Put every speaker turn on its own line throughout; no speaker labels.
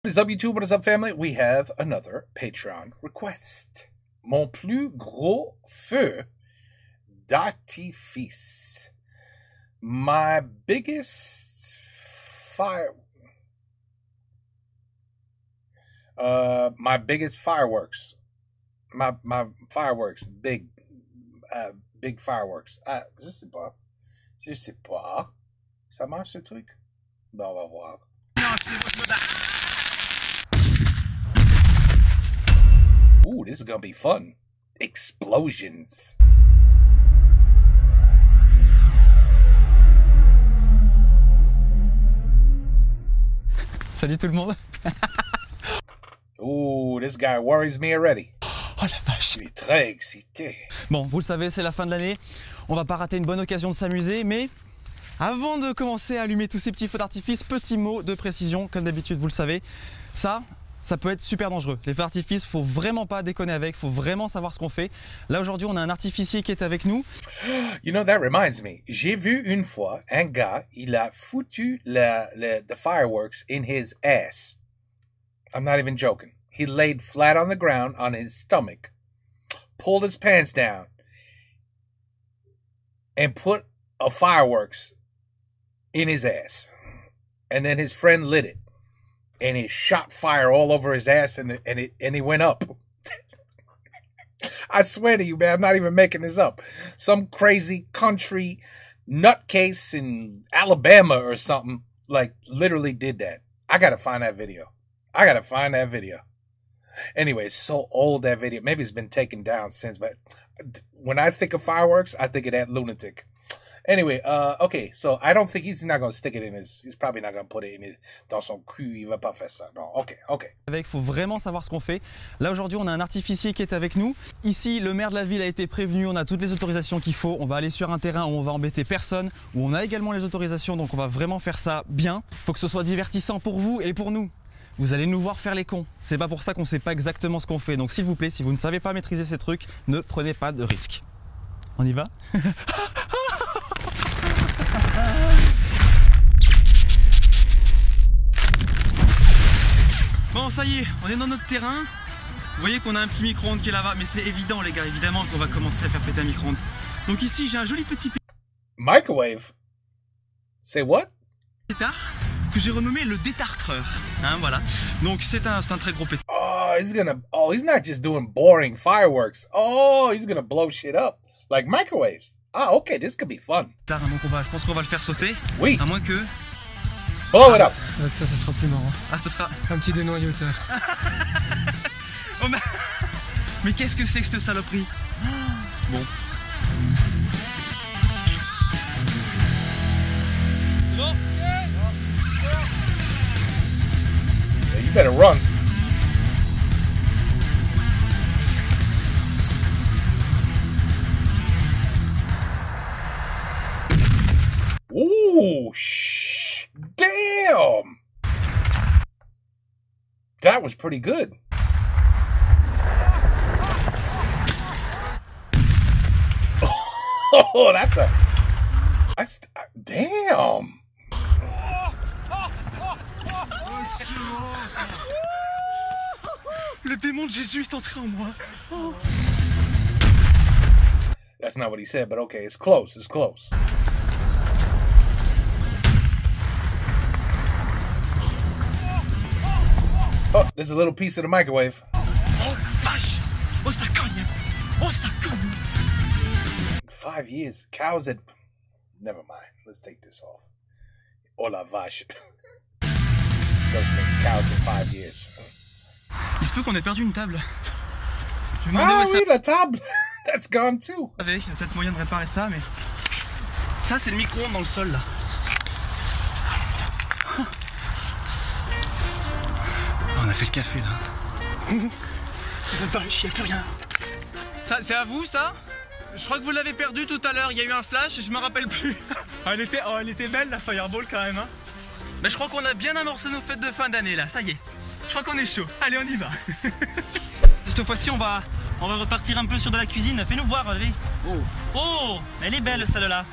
What is up, YouTube? What is up, family? We have another Patreon request. Mon plus gros feu d'artifice. My biggest fireworks. My fireworks. Big fireworks. Je sais pas. Ça marche ce truc? Ben, on va voir. Ooh, this is gonna be fun. Explosions.
Salut tout le monde.
Ooh, this guy worries me already.
Oh la vache.
Je suis très excité.
Bon, vous le savez, c'est la fin de l'année. On va pas rater une bonne occasion de s'amuser, mais avant de commencer à allumer tous ces petits feux d'artifice, petit mot de précision, comme d'habitude, vous le savez, ça peut être super dangereux. Les feux d'artifice, faut vraiment pas déconner avec, faut vraiment savoir ce qu'on fait. Là aujourd'hui, on a un artificier qui est avec nous.
You know, that reminds me. J'ai vu une fois un gars, il a foutu the fireworks in his ass. I'm not even joking. He laid flat on the ground on his stomach, pulled his pants down, and put a fireworks in his ass. And then his friend lit it. And he shot fire all over his ass, and he went up. I swear to you, man, I'm not even making this up. Some crazy country nutcase in Alabama or something, like, literally did that. I gotta find that video. Anyway, it's so old, that video. Maybe it's been taken down since, but when I think of fireworks, I think of that lunatic. Anyway, okay, so I don't think he's not going to stick it in he's probably not going to put it dans son cul, il va pas faire ça. Non, ok.
Il faut vraiment savoir ce qu'on fait. Là aujourd'hui, on a un artificier qui est avec nous. Ici, le maire de la ville a été prévenu, on a toutes les autorisations qu'il faut. On va aller sur un terrain où on va embêter personne, où on a également les autorisations, donc on va vraiment faire ça bien. Il faut que ce soit divertissant pour vous et pour nous. Vous allez nous voir faire les cons. C'est pas pour ça qu'on sait pas exactement ce qu'on fait. Donc s'il vous plaît, si vous ne savez pas maîtriser ces trucs, ne prenez pas de risques. On y va? Bon, ça y est, on est dans notre terrain. Vous voyez qu'on a un petit micro-ondes qui est là-bas, mais c'est évident les gars, évidemment qu'on va commencer à faire péter un micro-ondes. Donc ici j'ai un joli petit
microwave. Say what?
Pétard que j'ai renommé le détartreur. Hein, voilà. Donc c'est un très gros pétard.
Oh, he's not just doing boring fireworks. Oh, he's gonna blow shit up like microwaves. Ah, ok, this could be fun.
Donc je pense qu'on va le faire sauter.
Oui.
À moins que...
Blow it up.
Avec ça, ce sera plus marrant.
Ah, ce sera...
Un petit dénoyauteur.
Oh, mais qu'est-ce que c'est que cette saloperie? Bon.
C'est bon?
You better run. Ooh, damn! That was pretty good. Oh, that's damn.
Le démon de Jésus est entré en moi. Oh.
That's not what he said, but okay, it's close. Oh, there's a little piece of the microwave.
Oh la vache! Oh ça cogne! Oh ça cogne!
5 years. Cows that... Never mind. Let's take this off. Oh la vache. Doesn't make cows in 5 years.
Il se peut qu'on ait perdu une table.
Ah oui, la table! That's gone too.
Il y a peut-être moyen de réparer ça, mais... Ça, c'est le micro-ondes dans le sol, là. On a fait le café, là. Il n'y a plus rien. Ça, c'est à vous, ça? Je crois que vous l'avez perdu tout à l'heure. Il y a eu un flash et je me rappelle plus. Elle était belle, la Fireball, quand même. Hein. Mais je crois qu'on a bien amorcé nos fêtes de fin d'année, là. Ça y est. Je crois qu'on est chaud. Allez, on y va. Cette fois-ci, on va repartir un peu sur de la cuisine. Fais-nous voir, allez. Oh, elle est belle, celle-là.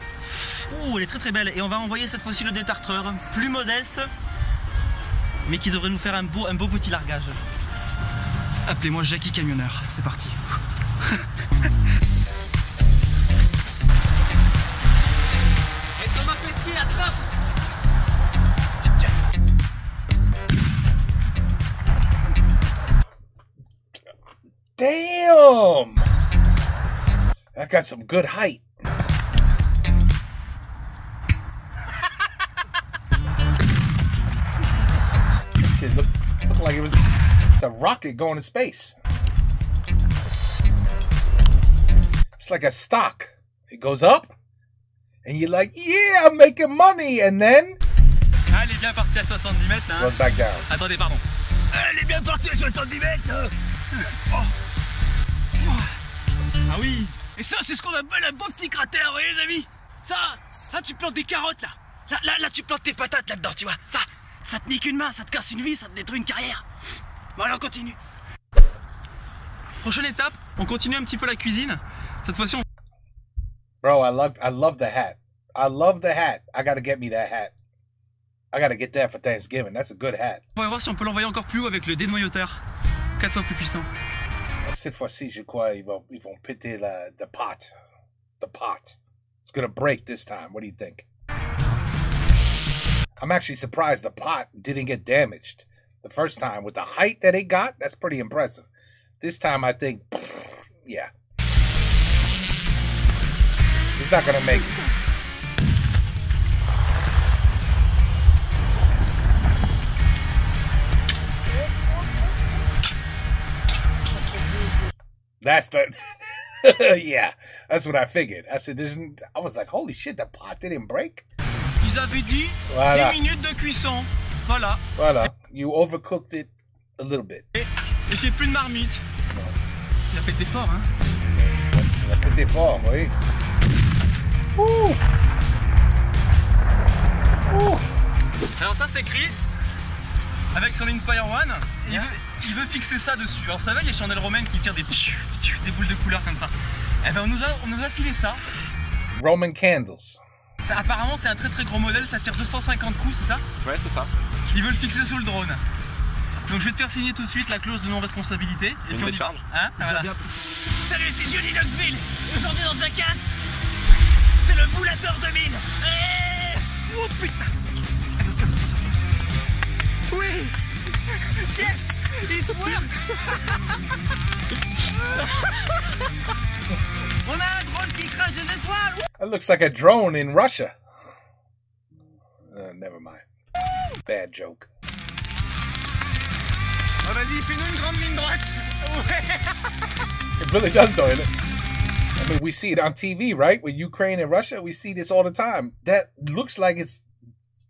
Elle est très très belle. Et on va envoyer cette fois-ci le détartreur. Plus modeste. mais qui devrait nous faire un beau petit largage. Appelez-moi Jackie Camionneur, c'est parti. Et Thomas Pesquet, attrape!
Damn! That got some good height. Shit looked like it's a rocket going to space. It's like a stock. It goes up, and you're like, yeah, I'm making money, and then
Ah, elle est bien partie à 70 mètres là.
goes back down.
Attendez, pardon. Elle est bien partie à 70 mètres. Oh. Ah oui. Et ça, c'est ce qu'on appelle un beau petit cratère, vous voyez les amis. Ça, là tu plantes des carottes là. Là tu plantes tes patates là-dedans, tu vois. Ça te nique une main, ça te casse une vie, ça te détruit une carrière. Bon allez, on continue. Prochaine étape, on continue un petit peu la cuisine. Cette fois-ci, on...
Bro, I love the hat. I love the hat. I gotta get me that hat. I gotta get that for Thanksgiving. That's a good hat.
on va voir si on peut l'envoyer encore plus haut avec le dénoyauteur. 4 fois plus puissant.
Cette fois-ci, je crois ils vont péter the pot. The pot. It's gonna break this time. What do you think? I'm actually surprised the pot didn't get damaged. The first time, with the height that it got, that's pretty impressive. This time, I think, yeah. He's not gonna make it. That's the yeah, that's what I figured. I said, I was like, holy shit, the pot didn't break.
Ils avaient dit
Voilà.
10 minutes de cuisson. Voilà.
Voilà, you overcooked it a little bit.
Et j'ai plus de marmite.
Non.
Il a pété fort, hein.
Il a pété fort, oui. Ouh. Ouh.
Alors ça c'est Chris avec son Inspire One. Il veut fixer ça dessus. Alors ça va les chandelles romaines qui tirent des boules de couleur comme ça. Eh ben on nous a filé ça.
Roman candles.
Ça, apparemment c'est un très gros modèle, ça tire 250 coups, c'est ça?
Ouais, c'est ça.
Ils veulent le fixer sous le drone. Donc je vais te faire signer tout de suite la clause de non-responsabilité. Et
Une
puis on
décharge.
hein, voilà. Salut, c'est Johnny Knoxville. Aujourd'hui dans Jackass, c'est le boulateur 2000. Oh putain. Oui. Yes, it works. On a un drone qui crache des étoiles.
That looks like a drone in Russia. Never mind. Bad joke.
Oh, vas-y, fais-nous une grande ligne droite. Ouais.
It really does, though. I mean, we see it on TV, right? With Ukraine and Russia, we see this all the time. That looks like it's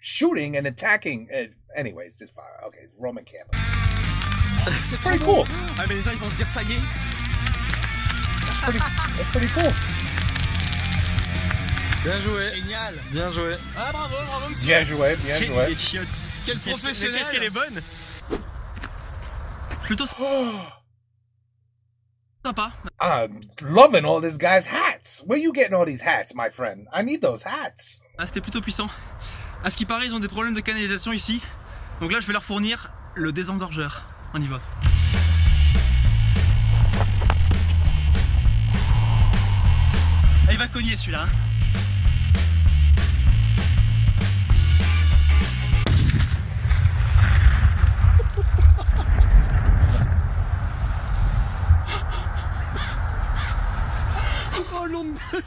shooting and attacking. Anyways, it's fire. Okay, it's Roman candle.
C'est
pretty cool.
Ah, mais les gens ils vont se dire ça y est.
That's pretty cool.
Bien joué.
Génial.
Bien joué.
Ah, bravo monsieur.
Bien joué, bien joué.
Quel professionnel. Qu'est-ce qu'elle est bonne. Plutôt sympa.
I'm loving all this guy's hats. Where you getting all these hats, my friend? I need those hats.
Ah, c'était plutôt puissant. À ce qui paraît, ils ont des problèmes de canalisation ici. Donc là, je vais leur fournir le désengorgeur. On y va. Ah, il va cogner celui-là. Hein. Oh, l'onde de...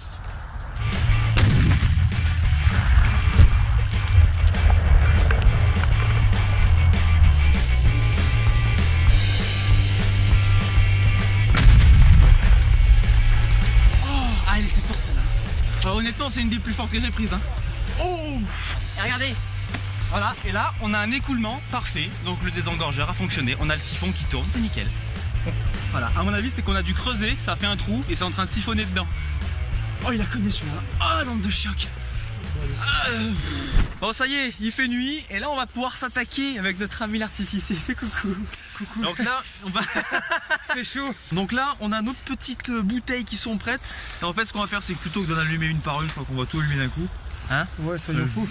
Ah, elle était forte celle-là. Alors, honnêtement, c'est une des plus fortes que j'ai prises. Hein. Oh, et regardez. Voilà, et là, on a un écoulement parfait. Donc le désengorgeur a fonctionné. On a le siphon qui tourne, c'est nickel. Voilà, à mon avis, c'est qu'on a dû creuser, ça a fait un trou et c'est en train de siphonner dedans. Oh, il a cogné celui-là. Oh, l'onde de choc. Bon, ça y est, il fait nuit et là, on va pouvoir s'attaquer avec notre ami l'artificier. Fais coucou. Coucou. Donc là, on va... fait chaud. Donc là, on a nos petites bouteilles qui sont prêtes. Et en fait, ce qu'on va faire, c'est que plutôt que d'en allumer une par une, je crois qu'on va tout allumer d'un coup. Hein?
Ouais, soyons fous.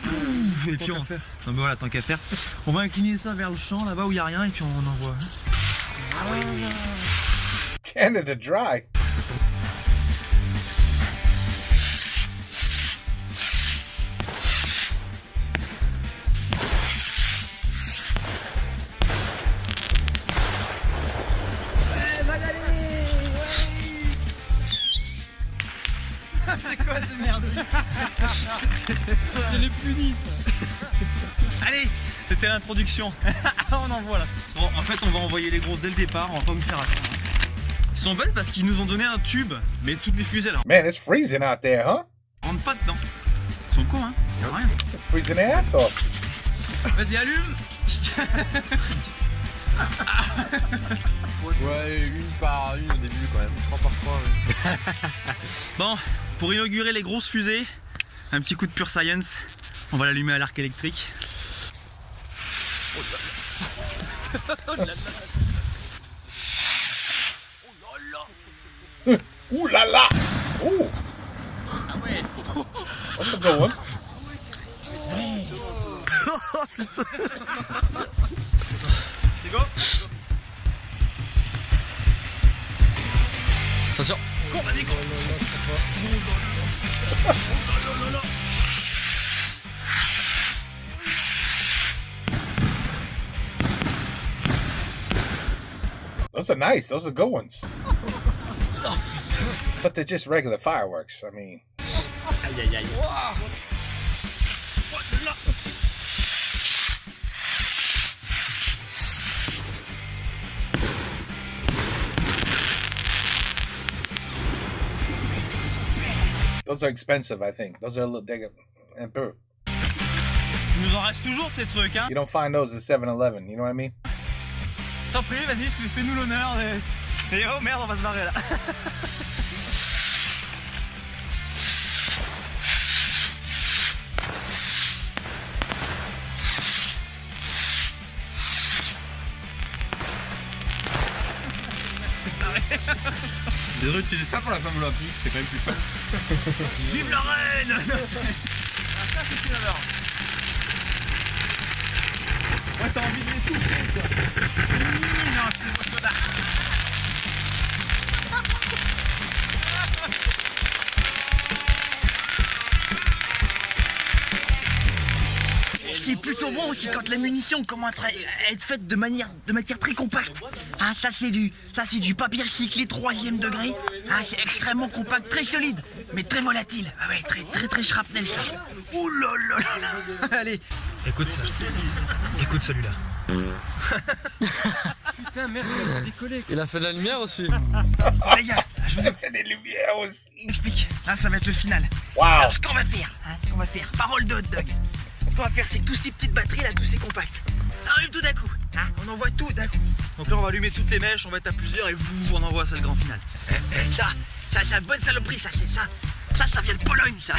Et puis on fait. Non, mais voilà, tant qu'à faire. On va incliner ça vers le champ là-bas où il n'y a rien et puis on envoie.
Canada Dry.
C'est quoi cette merde?
C'est les punis, ça.
Allez, c'était l'introduction. On envoie là. Bon, en fait, on va envoyer les grosses dès le départ. On va pas vous faire attendre. Ils sont belles parce qu'ils nous ont donné un tube, mais toutes les fusées là.
Man, it's freezing out there, huh?
On rentre pas dedans. Ils sont cons, hein. Ça sert à rien.
It's freezing their ass off.
Vas-y, allume.
Ouais, une par une au début quand même. 3 par 3. Ouais.
Bon, pour inaugurer les grosses fusées, un petit coup de pure science. On va l'allumer à l'arc électrique. Oh là là.
Ooh la la! Ooh!
Ah ouais.
That's a good one.
C'est go.
Attention.
Cours, vas-y, cours.
Those are nice. Those are good ones. But they're just regular fireworks. I mean,
Aïe aïe aïe.
those are expensive, I think. Those are a little un peu.
Il nous en reste toujours de ces trucs, hein.
You don't find those at 7-Eleven, you know what I mean?
T'en prie, vas-y, fais-nous l'honneur. Et oh merde, on va se barrer là.
Désolé d'utiliser ça pour la flamme olympique, c'est quand même plus fun.
Vive la reine. Ça c'est une honneur. Ouais, t'as envie de les toucher, quoi. Non, c'est pas soda. Ce qui est plutôt bon aussi quand la munition commence à être faite de matière très compacte. Ah, ça c'est du papier recyclé 3e degré. Ah, c'est extrêmement compact, très solide, mais très volatile. Ah ouais, très shrapnel ça. Ouh là là là là. Allez, écoute ça. Écoute celui-là.
Putain, merde, il a décollé. Il a fait de la lumière aussi.
Bon les gars, je vous
Ça fait des lumières aussi.
explique. Là, ça va être le final.
Wow.
Alors, ce qu'on va faire, parole de hot dog. Ce qu'on va faire, c'est que tous ces petites batteries là, tous ces compacts, on allume tout d'un coup. Hein, on envoie tout d'un coup. Donc là, on va allumer toutes les mèches, on va être à plusieurs et on envoie ça le grand final. Ça, c'est une bonne saloperie, ça, c'est ça. Ça vient de Pologne, ça.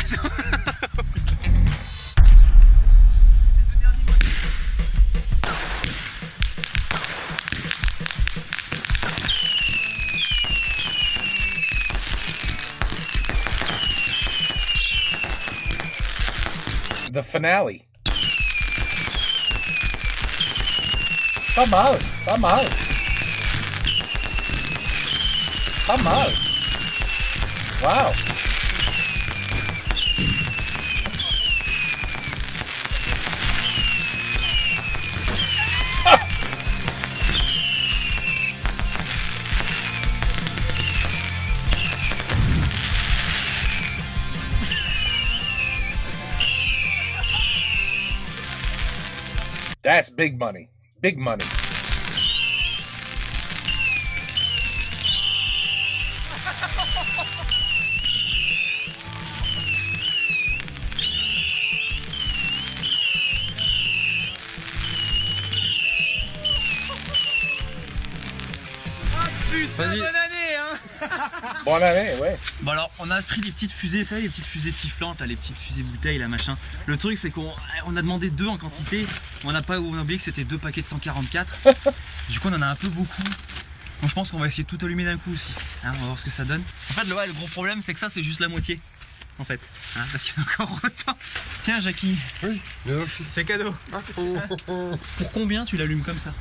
The finale. Pas mal. Pas mal. Pas mal. Wow. That's big money. Big money.
Putain, bonne année, hein.
Bonne année, ouais.
Bon alors, on a pris des petites fusées, vous savez, les petites fusées sifflantes, là, les petites fusées bouteilles, là, machin. Le truc, c'est qu'on a demandé 2 en quantité. On a oublié que c'était 2 paquets de 144. Du coup, on en a un peu beaucoup. Donc, je pense qu'on va essayer de tout allumer d'un coup aussi. Hein, on va voir ce que ça donne. En fait, le gros problème, c'est que ça, c'est juste la moitié. en fait, hein, parce qu'il y en a encore autant. Tiens, Jackie.
Oui, merci.
C'est cadeau. Pour combien tu l'allumes comme ça?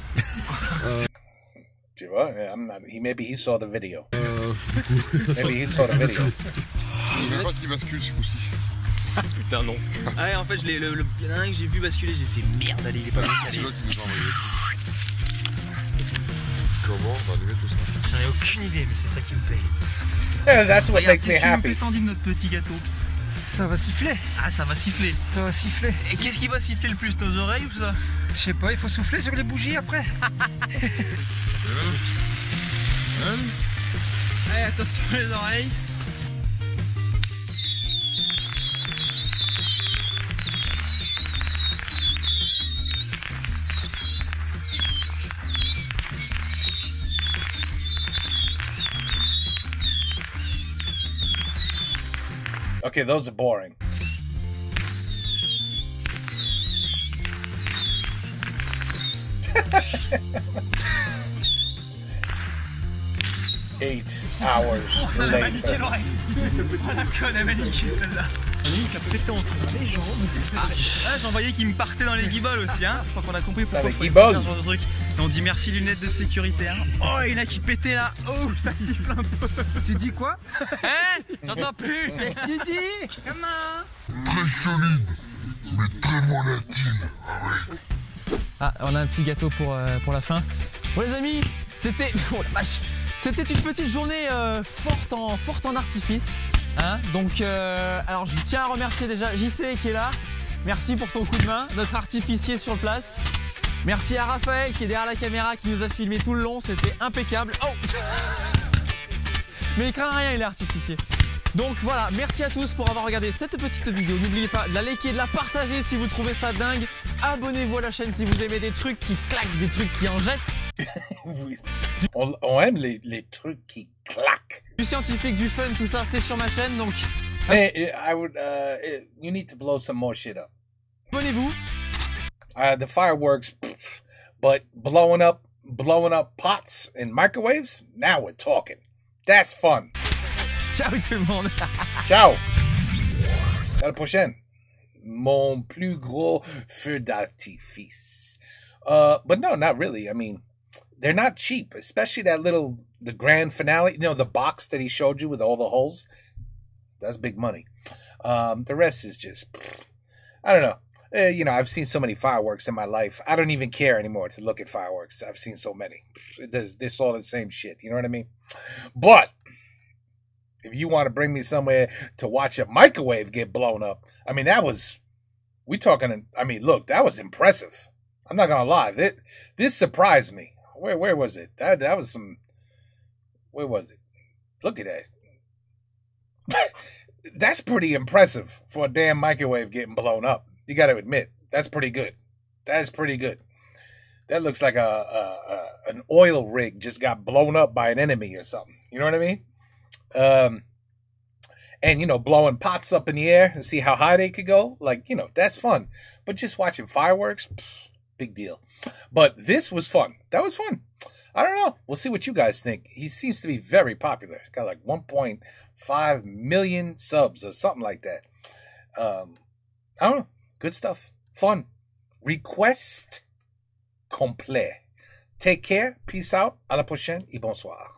Tu vois, maybe he saw the video. Maybe he saw the video.
Je ne veux pas qu'il bascule ce coup-ci.
Putain, non. Ah ouais, en fait, il y en a un que j'ai vu basculer, j'ai fait merde, allez, il est pas bien calé.
C'est toi qui nous a envoyé. Comment on va allumer tout ça?
J'en ai aucune idée, mais c'est ça qui me plaît.
Yeah, that's what
Regarde,
makes me happy.
Qu'est-ce qu'on dit de notre petit gâteau?
Ça va siffler.
Ah, ça va siffler.
Ça va siffler.
Et qu'est-ce qui va siffler le plus, nos oreilles ou ça?
Je sais pas, il faut souffler sur les bougies après.
Allez, attention les oreilles.
Okay, those are boring. Eight hours later.
l'oreille. Ah la conne, elle m'a niqué celle-là. Il a pété entre les jambes. Ah, j'en voyais qui me partait dans les guibolles aussi, hein. Je crois qu'on a compris pourquoi
les
il faut
guibolles.
faire ce genre de truc. Et on dit merci lunettes de sécurité, hein. Oh, il y en a qui pétaient là. Oh, ça siffle un peu.
Tu dis quoi?
Hein? J'entends plus. Qu'est-ce que tu dis? Comment?
Très solide, mais très volatile.
Ah, on a un petit gâteau pour la fin. Bon les amis, c'était... Oh la vache. C'était une petite journée forte en artifice. Hein, donc, alors je tiens à remercier déjà JC qui est là. Merci pour ton coup de main, notre artificier sur place. Merci à Raphaël qui est derrière la caméra, qui nous a filmé tout le long, c'était impeccable. Oh mais il craint rien, il est artificier. Donc voilà, merci à tous pour avoir regardé cette petite vidéo. N'oubliez pas de la liker, de la partager si vous trouvez ça dingue. Abonnez-vous à la chaîne si vous aimez des trucs qui claquent, des trucs qui en jettent.
Oui. On aime les trucs qui claquent.
Du scientifique, du fun, tout ça, c'est sur ma chaîne, donc
Hey, you need to blow some more shit up.
abonnez-vous.
The fireworks, but blowing up pots and microwaves, now we're talking. That's fun.
Ciao tout le monde.
Ciao. À la prochaine. Mon plus gros feu d'artifice. But no, not really. I mean, they're not cheap, especially the grand finale. You know, the box that he showed you with all the holes. That's big money. The rest is just, I don't know. You know, I've seen so many fireworks in my life. I don't even care anymore to look at fireworks. I've seen so many. It's all the same shit. You know what I mean? But if you want to bring me somewhere to watch a microwave get blown up, I mean, that was impressive. I'm not going to lie. This surprised me. Where was it? That was some, where was it? Look at that. That's pretty impressive for a damn microwave getting blown up. You got to admit, that's pretty good. That's pretty good. That looks like an oil rig just got blown up by an enemy or something. You know what I mean? And, you know, blowing pots up in the air and see how high they could go. Like, you know, that's fun. But just watching fireworks, big deal. But this was fun. That was fun. I don't know. We'll see what you guys think. He seems to be very popular. He's got like 1.5 million subs or something like that. I don't know. Good stuff. Fun. Request complet. Take care. Peace out. À la prochaine et bonsoir.